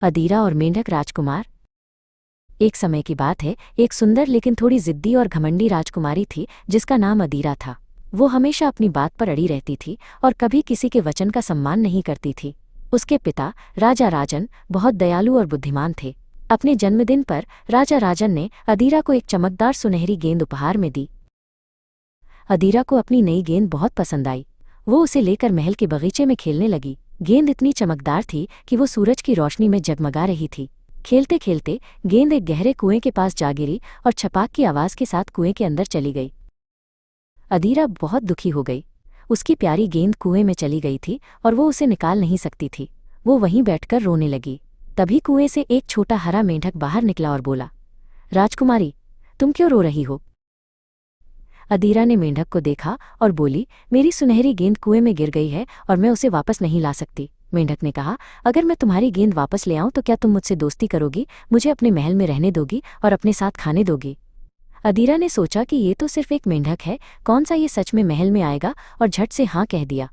अदीरा और मेंढक राजकुमार। एक समय की बात है, एक सुंदर लेकिन थोड़ी जिद्दी और घमंडी राजकुमारी थी जिसका नाम अदीरा था। वो हमेशा अपनी बात पर अड़ी रहती थी और कभी किसी के वचन का सम्मान नहीं करती थी। उसके पिता राजा राजन बहुत दयालु और बुद्धिमान थे। अपने जन्मदिन पर राजा राजन ने अदीरा को एक चमकदार सुनहरी गेंद उपहार में दी। अदीरा को अपनी नई गेंद बहुत पसंद आई। वो उसे लेकर महल के बगीचे में खेलने लगी। गेंद इतनी चमकदार थी कि वो सूरज की रोशनी में जगमगा रही थी। खेलते खेलते गेंद एक गहरे कुएं के पास जा गिरी और छपाक की आवाज के साथ कुएं के अंदर चली गई। अदीरा बहुत दुखी हो गई। उसकी प्यारी गेंद कुएं में चली गई थी और वो उसे निकाल नहीं सकती थी। वो वहीं बैठकर रोने लगी। तभी कुएं से एक छोटा हरा मेंढक बाहर निकला और बोला, राजकुमारी, तुम क्यों रो रही हो? अदीरा ने मेंढक को देखा और बोली, मेरी सुनहरी गेंद कुएं में गिर गई है और मैं उसे वापस नहीं ला सकती। मेंढक ने कहा, अगर मैं तुम्हारी गेंद वापस ले आऊं तो क्या तुम मुझसे दोस्ती करोगी, मुझे अपने महल में रहने दोगी और अपने साथ खाने दोगी? अदीरा ने सोचा कि ये तो सिर्फ एक मेंढक है, कौन सा ये सच में महल में आएगा, और झट से हाँ कह दिया।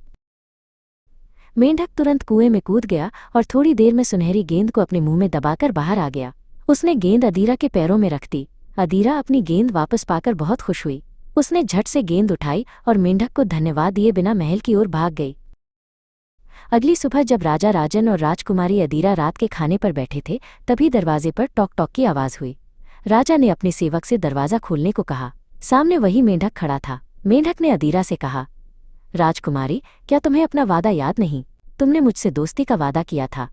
मेंढक तुरंत कुएं में कूद गया और थोड़ी देर में सुनहरी गेंद को अपने मुंह में दबाकर बाहर आ गया। उसने गेंद अदीरा के पैरों में रख दी। अदीरा अपनी गेंद वापस पाकर बहुत खुश हुई। उसने झट से गेंद उठाई और मेंढक को धन्यवाद दिए बिना महल की ओर भाग गई। अगली सुबह जब राजा राजन और राजकुमारी अदीरा रात के खाने पर बैठे थे, तभी दरवाजे पर टॉक टॉक की आवाज हुई। राजा ने अपने सेवक से दरवाजा खोलने को कहा। सामने वही मेंढक खड़ा था। मेंढक ने अदीरा से कहा, राजकुमारी, क्या तुम्हें अपना वादा याद नहीं? तुमने मुझसे दोस्ती का वादा किया था।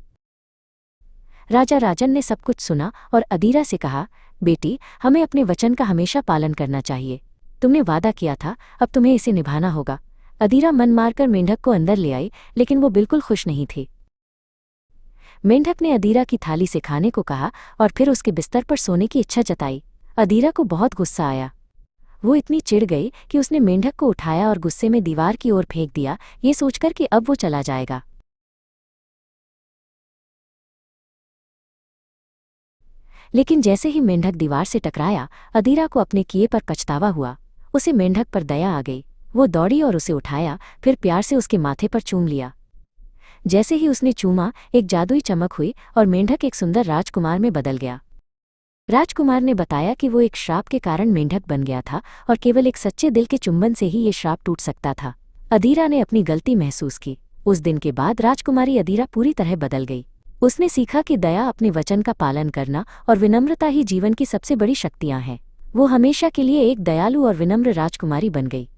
राजा राजन ने सब कुछ सुना और अदीरा से कहा, बेटी, हमें अपने वचन का हमेशा पालन करना चाहिए। तुमने वादा किया था, अब तुम्हें इसे निभाना होगा। अदीरा मन मारकर मेंढक को अंदर ले आई, लेकिन वो बिल्कुल खुश नहीं थी। मेंढक ने अदीरा की थाली से खाने को कहा और फिर उसके बिस्तर पर सोने की इच्छा जताई। अदीरा को बहुत गुस्सा आया। वो इतनी चिढ़ गई कि उसने मेंढक को उठाया और गुस्से में दीवार की ओर फेंक दिया, ये सोचकर कि अब वो चला जाएगा। लेकिन जैसे ही मेंढक दीवार से टकराया, अदीरा को अपने किए पर पछतावा हुआ। उसे मेंढक पर दया आ गई। वो दौड़ी और उसे उठाया, फिर प्यार से उसके माथे पर चूम लिया। जैसे ही उसने चूमा, एक जादुई चमक हुई और मेंढक एक सुंदर राजकुमार में बदल गया। राजकुमार ने बताया कि वो एक श्राप के कारण मेंढक बन गया था और केवल एक सच्चे दिल के चुंबन से ही ये श्राप टूट सकता था। अदीरा ने अपनी गलती महसूस की। उस दिन के बाद राजकुमारी अदीरा पूरी तरह बदल गई। उसने सीखा कि दया, अपने वचन का पालन करना और विनम्रता ही जीवन की सबसे बड़ी शक्तियां हैं। वो हमेशा के लिए एक दयालु और विनम्र राजकुमारी बन गई।